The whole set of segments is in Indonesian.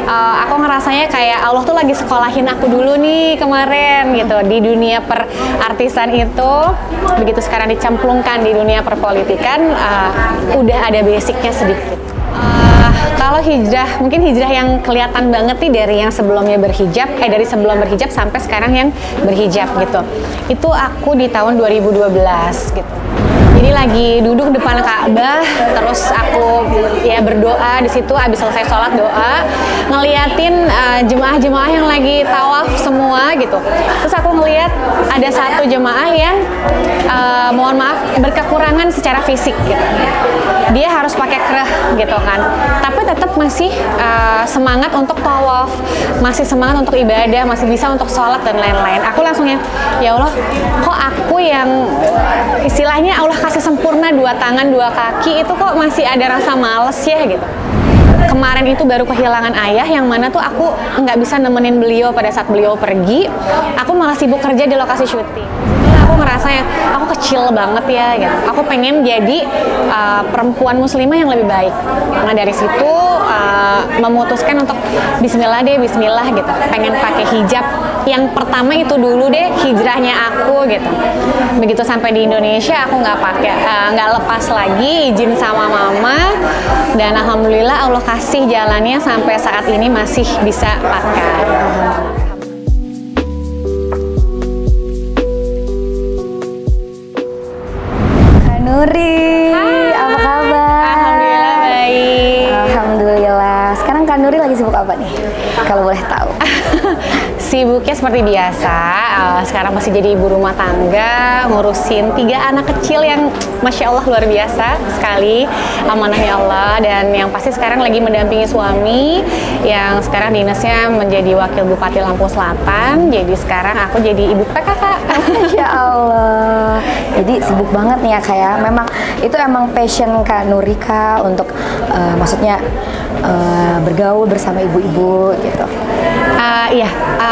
aku ngerasanya kayak Allah tuh lagi sekolahin aku dulu nih kemarin gitu di dunia perartisan itu. Begitu sekarang dicemplungkan di dunia perpolitikan, udah ada basicnya sedikit. Kalau hijrah, mungkin hijrah yang kelihatan banget nih dari yang sebelumnya berhijab, dari sebelum berhijab sampai sekarang yang berhijab gitu. Itu aku di tahun 2012 gitu. Jadi lagi duduk depan Ka'bah, terus aku ya berdoa di situ, abis selesai sholat doa, ngeliatin jemaah-jemaah yang lagi tawaf semua gitu. Terus aku ngeliat ada satu jemaah yang mohon maaf berkekurangan secara fisik gitu. Dia harus pakai kreh gitu kan, tapi tetap masih semangat untuk tawaf, masih semangat untuk ibadah, masih bisa untuk sholat dan lain-lain. Aku langsung ya Allah, kok aku yang istilahnya Allah kasih sempurna 2 tangan 2 kaki itu kok masih ada rasa males ya gitu. Kemarin itu baru kehilangan ayah yang mana tuh aku nggak bisa nemenin beliau pada saat beliau pergi. Aku malah sibuk kerja di lokasi syuting. Aku ngerasa aku kecil banget ya gitu. Aku pengen jadi perempuan muslimah yang lebih baik. Nah dari situ memutuskan untuk bismillah gitu. Pengen pakai hijab. Yang pertama itu dulu deh hijrahnya aku gitu. Begitu sampai di Indonesia aku nggak lepas lagi, izin sama mama, dan alhamdulillah Allah kasih jalannya sampai saat ini masih bisa pakai. Kak Nuri, apa kabar? Alhamdulillah baik. Alhamdulillah. Sekarang Kak Nuri lagi sibuk apa nih? Kalau boleh tahu. Sibuknya seperti biasa, sekarang masih jadi ibu rumah tangga, ngurusin 3 anak kecil yang Masya Allah luar biasa sekali, amanahnya Allah. Dan yang pasti sekarang lagi mendampingi suami yang sekarang dinasnya menjadi wakil Bupati Lampung Selatan. Jadi sekarang aku jadi ibu PKK. Masya Allah. Jadi sibuk banget nih ya Kak ya. Memang itu emang passion Kak Nuri Kak untuk maksudnya bergaul bersama ibu-ibu gitu. Iya,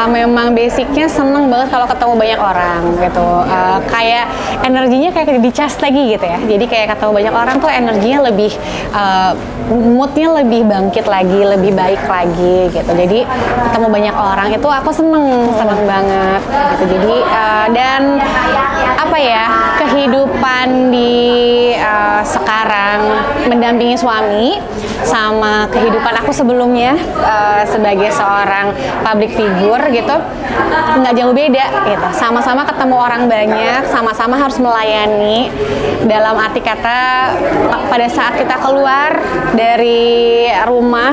memang basicnya seneng banget kalau ketemu banyak orang gitu. Kayak energinya kayak dicas lagi gitu ya. Jadi kayak ketemu banyak orang tuh energinya lebih, moodnya lebih bangkit lagi, lebih baik lagi gitu. Jadi ketemu banyak orang itu aku seneng banget gitu. Jadi dan apa ya, kehidupan di sekarang mendampingi suami sama kehidupan aku sebelumnya sebagai seorang public figure gitu nggak jauh beda gitu. Sama-sama ketemu orang banyak, sama-sama harus melayani. Dalam arti kata pada saat kita keluar dari rumah,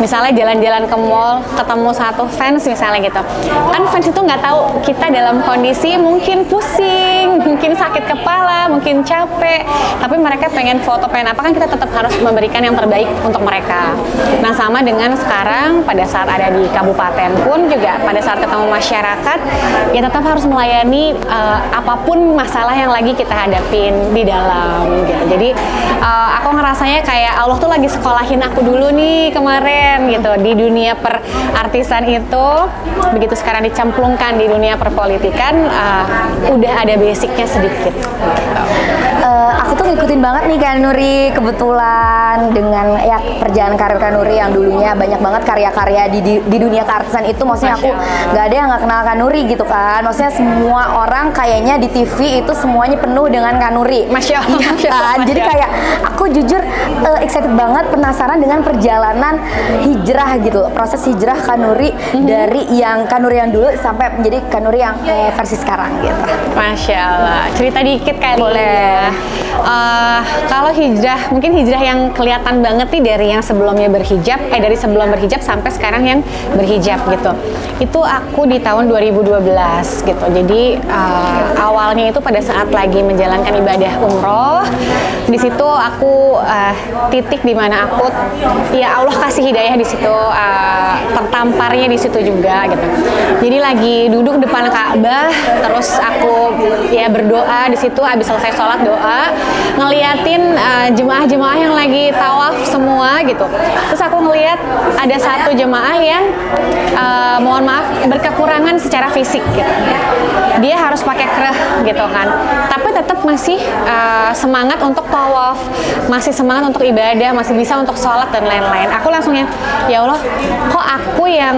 misalnya jalan-jalan ke mall, ketemu satu fans misalnya gitu, kan fans itu nggak tahu kita dalam kondisi mungkin pusing, mungkin sakit kepala, mungkin capek, tapi mereka pengen foto, pengen apa, kan kita tetap harus memberikan yang terbaik untuk mereka. Nah sama dengan sekarang pada saat ada di kabupaten pun juga pada saat ketemu masyarakat ya tetap harus melayani apapun masalah yang lagi kita hadapin di dalam gitu. Jadi aku ngerasanya kayak Allah tuh lagi sekolahin aku dulu nih kemarin gitu di dunia perartisan itu. Begitu sekarang dicemplungkan di dunia perpolitikan, udah ada basicnya sedikit gitu. Aku tuh ngikutin banget nih Kak Nuri, kebetulan dengan ya perjalanan karir Kak Nuri yang dulunya banyak banget karya-karya di dunia keartisan itu. Maksudnya aku nggak ada yang nggak kenal Kak Nuri gitu kan. Maksudnya semua orang kayaknya di TV itu semuanya penuh dengan Kak Nuri. Masya Allah. Iya kan? Jadi kayak aku jujur excited banget, penasaran dengan perjalanan hijrah gitu, proses hijrah Kak Nuri dari yang Kak Nuri yang dulu sampai menjadi Kak Nuri yang versi sekarang gitu. Masya Allah. Cerita dikit kali. Boleh. Kalau hijrah, mungkin hijrah yang kelihatan banget nih dari yang sebelumnya berhijab, dari sebelum berhijab sampai sekarang yang berhijab gitu. Itu aku di tahun 2012 gitu. Jadi awalnya itu pada saat lagi menjalankan ibadah umroh. Di situ aku titik di mana aku ya Allah kasih hidayah di situ, tertamparnya di situ juga gitu. Jadi lagi duduk depan Ka'bah, terus aku ya berdoa di situ, abis selesai sholat doa, ngeliat ngeliatin jemaah-jemaah yang lagi tawaf semua gitu. Terus aku ngeliat ada satu jemaah yang mohon maaf berkekurangan secara fisik gitu. Dia harus pakai kreh gitu kan, tapi tetap masih semangat untuk tawaf, masih semangat untuk ibadah, masih bisa untuk sholat dan lain-lain. Aku langsung ya Allah, kok aku yang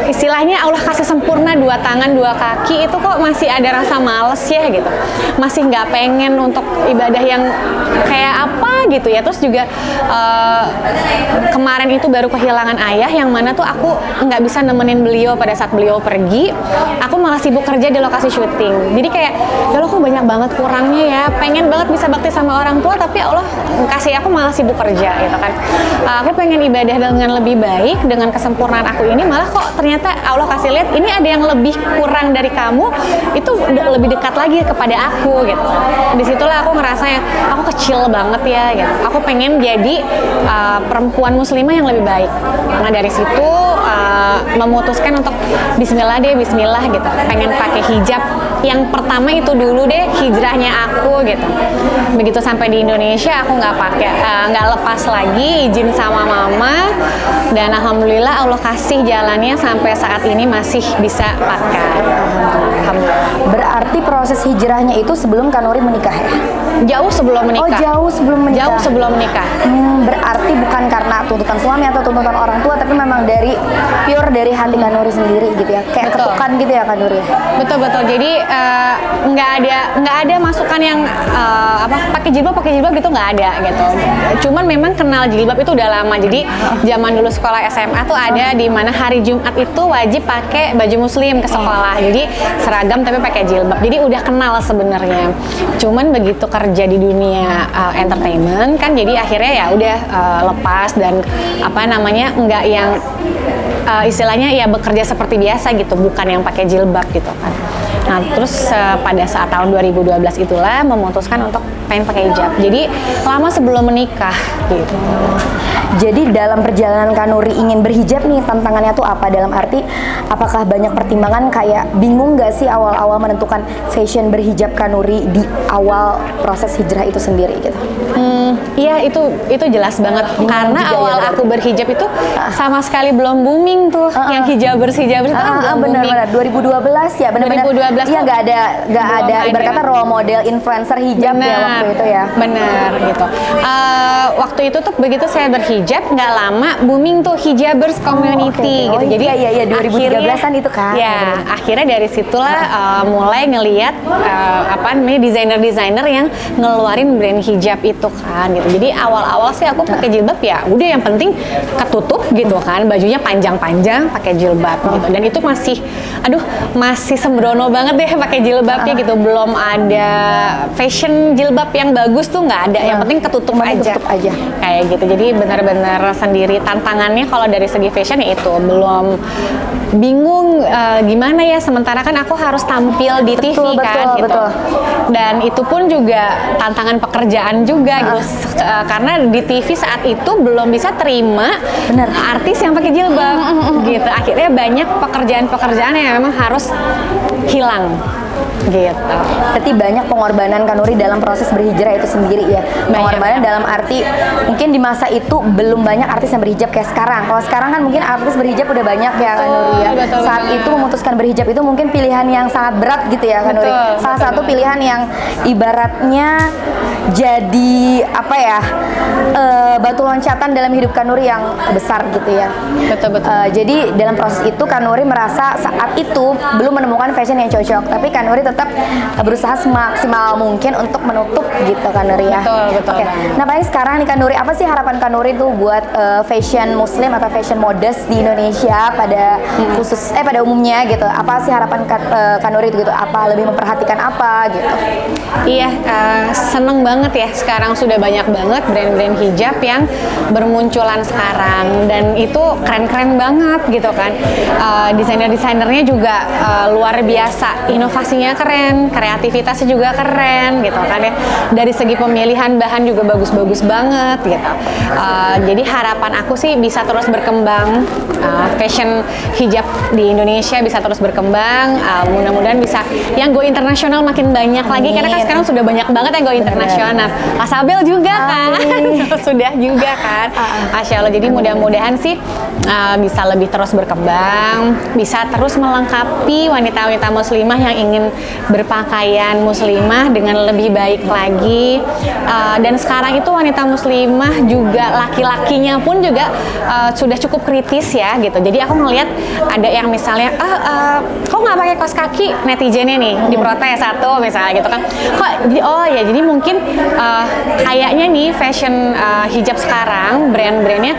istilahnya Allah kasih sempurna 2 tangan 2 kaki itu kok masih ada rasa males ya gitu, masih nggak pengen untuk ibadah yang kayak apa gitu ya. Terus juga kemarin itu baru kehilangan ayah yang mana tuh aku nggak bisa nemenin beliau pada saat beliau pergi. Aku malah sibuk kerja di lokasi syuting. Jadi kayak ya Allah, kok banyak banget kurangnya ya. Pengen banget bisa bakti sama orang tua, tapi Allah kasih aku malah sibuk kerja gitu kan. Aku pengen ibadah dengan lebih baik, dengan kesempurnaan aku ini, malah kok ternyata Allah kasih lihat ini ada yang lebih kurang dari kamu, itu lebih dekat lagi kepada aku gitu. Disitulah aku ngerasa aku kecil banget ya gitu. Aku pengen jadi perempuan muslimah yang lebih baik. Nah dari situ memutuskan untuk Bismillah gitu, pengen pakai hijab yang pertama itu dulu deh, hijrahnya aku gitu. Begitu sampai di Indonesia aku nggak lepas lagi, izin sama mama, dan alhamdulillah Allah kasih jalannya sampai saat ini masih bisa pakai. Alhamdulillah. Berarti proses hijrahnya itu sebelum Kanuri menikah ya? Jauh sebelum menikah. Oh, jauh sebelum menikah. Jauh sebelum menikah. Berarti bukan karena tuntutan suami atau tuntutan orang tua, tapi memang pure dari hati Kanuri sendiri gitu ya. Kayak Betul. ketukan gitu ya Kanuri. Betul. Jadi nggak ada masukan yang pakai jilbab gitu, nggak ada gitu. Cuman memang kenal jilbab itu udah lama. Jadi zaman dulu sekolah SMA tuh ada di mana hari Jumat itu wajib pakai baju muslim ke sekolah. Jadi seragam tapi pakai jilbab. Jadi udah kenal sebenarnya. Cuman begitu kerja di dunia entertainment kan, jadi akhirnya ya udah lepas dan nggak yang istilahnya ya bekerja seperti biasa gitu, bukan yang pakai jilbab gitu kan. Nah terus pada saat tahun 2012 itulah memutuskan untuk pengen pakai hijab. Jadi lama sebelum menikah gitu. Jadi dalam perjalanan Kanuri ingin berhijab nih, tantangannya tuh apa? Dalam arti apakah banyak pertimbangan, kayak bingung nggak sih awal-awal menentukan fashion berhijab Kanuri di awal proses hijrah itu sendiri gitu? Iya itu jelas banget karena juga awal ya, aku berhijab itu sama sekali belum booming tuh yang hijabers itu kan belum booming. Benar-benar 2012 ya, benar-benar. 2012 Iya, nggak ada ibarat kata role model influencer hijab ya waktu itu ya. Benar gitu. Waktu itu tuh begitu saya berhijab nggak lama booming tuh hijabers community gitu. Jadi iya 2013-an itu kan. Ya, akhirnya dari situlah mulai ngelihat desainer-desainer yang ngeluarin brand hijab itu kan gitu. Jadi awal-awal sih aku pakai jilbab ya udah, yang penting ketutup gitu kan, bajunya panjang-panjang pakai jilbab gitu. Dan itu masih sembrono banget deh pakai jilbabnya gitu. Belum ada fashion jilbab yang bagus tuh, nggak ada. Yang penting ketutup aja. Kayak gitu. Jadi benar-benar sendiri tantangannya kalau dari segi fashion ya itu belum, bingung gimana ya, sementara kan aku harus tampil di TV kan gitu. Dan itu pun juga tantangan pekerjaan juga gitu. Karena di TV saat itu belum bisa terima artis yang pakai jilbab gitu. Akhirnya banyak pekerjaan-pekerjaan yang memang harus hilang gitu. Berarti banyak pengorbanan Kanuri dalam proses berhijrah itu sendiri ya. Pengorbanan dalam arti mungkin di masa itu belum banyak artis yang berhijab kayak sekarang. Kalau sekarang kan mungkin artis berhijab udah banyak ya Kanuri ya. Saat itu memutuskan berhijab itu mungkin pilihan yang sangat berat gitu ya Kanuri. Salah satu pilihan yang ibaratnya jadi batu loncatan dalam hidup Kanuri yang besar gitu ya. Betul. Jadi dalam proses itu Kanuri merasa saat itu belum menemukan fashion yang cocok, tapi Kanuri tetap berusaha semaksimal mungkin untuk menutup gitu Kanuri ya. Betul. Okay. Nah paling sekarang nih Kanuri, apa sih harapan Kanuri tuh buat fashion muslim atau fashion modest di Indonesia pada pada umumnya gitu? Apa sih harapan Kanuri itu gitu? Apa lebih memperhatikan apa gitu? Iya, seneng banget ya sekarang sudah banyak banget brand-brand hijab yang bermunculan sekarang, dan itu keren-keren banget gitu kan. Desainer-desainernya juga luar biasa, inovasinya keren, kreativitasnya juga keren gitu kan ya. Dari segi pemilihan bahan juga bagus-bagus banget gitu. Jadi harapan aku sih bisa terus berkembang, fashion hijab di Indonesia bisa terus berkembang. Mudah-mudahan bisa yang go internasional makin banyak lagi, karena kan sekarang sudah banyak banget yang go internasional. Lasabel juga kan, sudah juga kan. Masya Allah. Jadi mudah-mudahan sih bisa lebih terus berkembang, bisa terus melengkapi wanita-wanita muslimah yang ingin berpakaian muslimah dengan lebih baik lagi. Dan sekarang itu wanita muslimah juga laki-lakinya pun juga sudah cukup kritis ya gitu. Jadi aku ngelihat ada yang misalnya kok nggak pakai kaos kaki, netizennya nih diprotes satu misalnya gitu kan. Kok jadi mungkin kayaknya nih fashion hijab sekarang brand-brandnya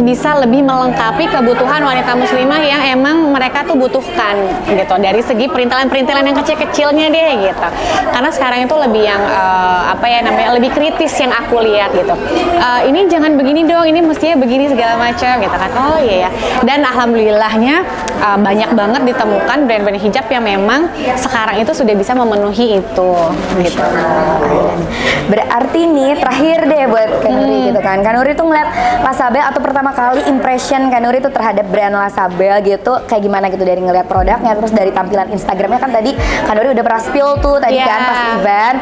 bisa lebih melengkapi kebutuhan wanita muslimah yang emang mereka tuh butuhkan gitu, dari segi perintilan-perintilan yang kecil-kecilnya deh gitu. Karena sekarang itu lebih yang lebih kritis yang aku lihat gitu. Ini jangan begini dong, ini mestinya begini segala macam gitu kan. Oh iya ya. Dan alhamdulillahnya banyak banget ditemukan brand-brand hijab yang memang sekarang itu sudah bisa memenuhi itu gitu. Berarti nih terakhir deh buat Kanuri gitu kan. Kanuri tuh ngeliat Lasabel atau pertama kali impression Kanuri tuh terhadap brand Lasabel gitu kayak gimana gitu, dari ngeliat produknya, terus dari tampilan Instagramnya kan tadi Kanuri udah pernah spill tuh tadi kan pas event.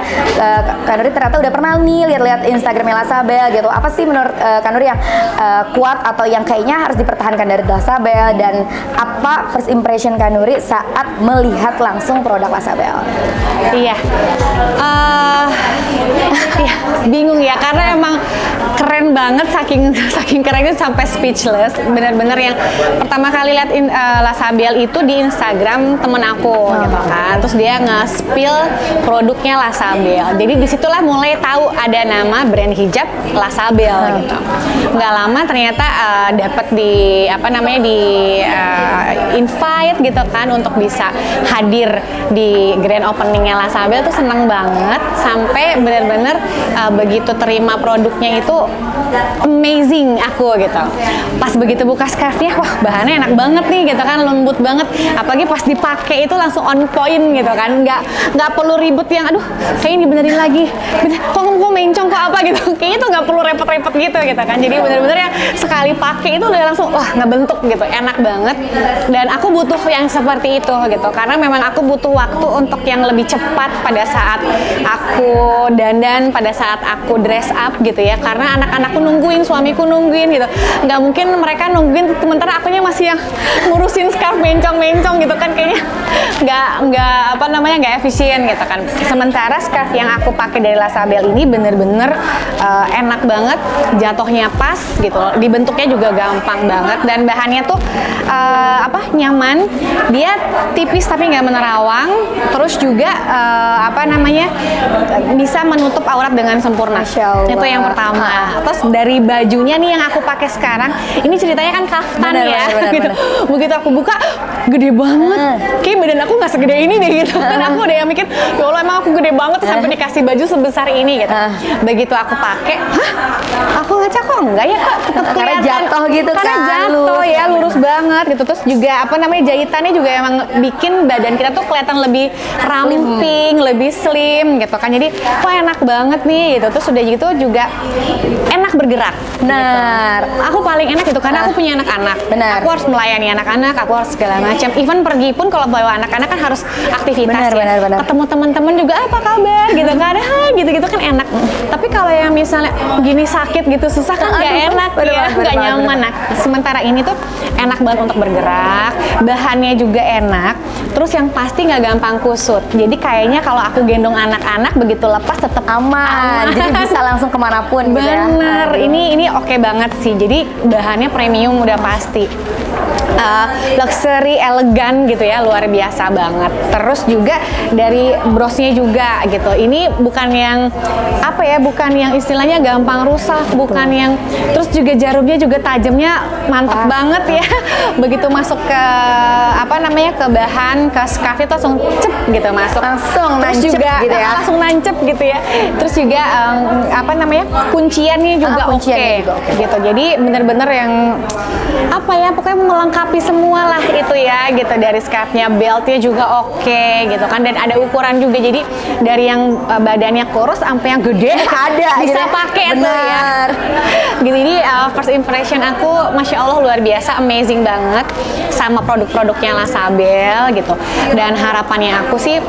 Kanuri ternyata udah pernah nih lihat-lihat Instagramnya Lasabel gitu. Apa sih menurut Kanuri yang kuat atau yang kayaknya harus dipertahankan dari Lasabel, dan apa first impression Kanuri saat melihat langsung produk Lasabel? Iya. Bingung ya, karena emang keren banget, saking kerennya sampai speechless. Bener-bener yang pertama kali lihat Lasabel itu di Instagram temen aku gitu kan, terus dia nge-spill produknya Lasabel. Jadi disitulah mulai tahu ada nama brand hijab Lasabel gitu. Nggak lama ternyata dapat di invite gitu kan untuk bisa hadir di grand openingnya Lasabel. Tuh seneng banget, sampai bener-bener begitu terima produknya itu amazing aku gitu. Pas begitu buka scarfnya, wah bahannya enak banget nih gitu kan, lembut banget. Apalagi pas dipakai itu langsung on point gitu kan, nggak perlu ribet yang aduh kayak ini benerin lagi, kok mencong kok apa gitu. Kayaknya itu nggak perlu repot-repot gitu kan. Jadi bener-bener yang sekali pakai itu udah langsung wah ngebentuk gitu, enak banget. Dan aku butuh yang seperti itu gitu, karena memang aku butuh waktu untuk yang lebih cepat pada saat aku dandan, pada saat aku dress up gitu ya, karena anak-anakku nungguin, suamiku nungguin gitu. Nggak mungkin mereka nungguin sementara akunya masih yang ngurusin scarf mencong-mencong gitu kan, kayaknya nggak efisien gitu kan. Sementara scarf yang aku pakai dari Lasabel ini bener-bener enak banget, jatuhnya pas gitu, dibentuknya juga gampang banget, dan bahannya tuh nyaman, dia tipis tapi nggak menerawang, terus juga bisa menutup aurat dengan sempurna. Itu yang pertama. Terus dari bajunya nih yang aku pakai sekarang, ini ceritanya kan kaftan gitu. Begitu aku buka, gede banget. Kayak badan aku nggak segede ini deh gitu. Kan aku udah yang mikir, ya Allah emang aku gede banget sampai dikasih baju sebesar ini gitu. Begitu aku pakai, aku ngaca kok enggak ya kak, tetap karena jatuh gitu kan. Karena jatuh ya, lurus banget gitu. Terus juga jahitannya juga emang bikin badan kita tuh kelihatan lebih ramping, lebih slim gitu kan. Jadi wah enak banget nih gitu. Terus udah gitu juga enak bergerak. Benar. Gitu. Aku paling enak gitu karena aku punya anak-anak. Benar. Aku harus melayani anak-anak, aku harus segala macam. Even pergi pun kalau bawa anak-anak kan harus aktivitas. Benar. Ketemu teman-teman juga apa kabar gitu kan. Gitu-gitu kan enak. Tapi kalau yang misalnya gini sakit gitu susah kan nggak enak ya, nggak nyaman. Nah, sementara ini tuh enak banget untuk bergerak, bahannya juga enak, terus yang pasti nggak gampang kusut. Jadi kayaknya kalau aku gendong anak-anak begitu lepas tetap aman. Jadi bisa langsung kemanapun. Bener, gitu ya. Ini oke banget sih. Jadi bahannya premium udah pasti. Luxury, elegan gitu ya, luar biasa banget. Terus juga dari brosnya juga gitu. Ini bukan yang bukan yang istilahnya gampang rusak, bukan yang, terus juga jarumnya juga tajamnya mantap banget ya. Begitu masuk ke ke bahan, ke scarf itu langsung cep gitu masuk. Langsung nancep juga, gitu ya. Langsung nancep gitu ya. Terus juga kunciannya juga oke. Gitu. Jadi bener-bener yang pokoknya melengkapi rapi semua lah itu ya gitu, dari scarfnya, beltnya juga oke gitu kan, dan ada ukuran juga, jadi dari yang badannya kurus sampai yang gede Ada bisa gitu. pakai tuh ya. Benar. Gitu, jadi first impression aku masya Allah luar biasa, amazing banget sama produk-produknya Lasabel gitu, dan harapannya aku sih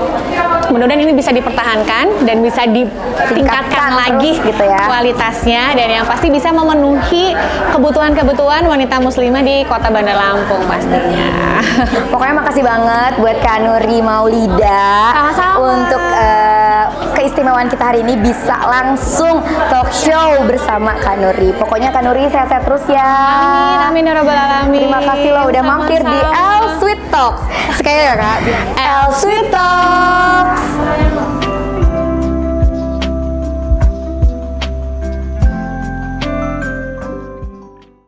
mudah-mudahan ini bisa dipertahankan dan bisa ditingkatkan lagi terus gitu ya. kualitasnya, dan yang pasti bisa memenuhi kebutuhan-kebutuhan wanita muslimah di Kota Bandar Lampung pastinya. Pokoknya makasih banget buat Kak Nuri Maulida. Sama-sama. Untuk keistimewaan kita hari ini bisa langsung talk show bersama Kak Nuri. Pokoknya Kak Nuri sehat-sehat terus ya. Amin ya rabbal alamin. Terima kasih loh udah mampir di Sama-sama. El Sweet Talks. Sekali ya Kak. El Sweet Talks.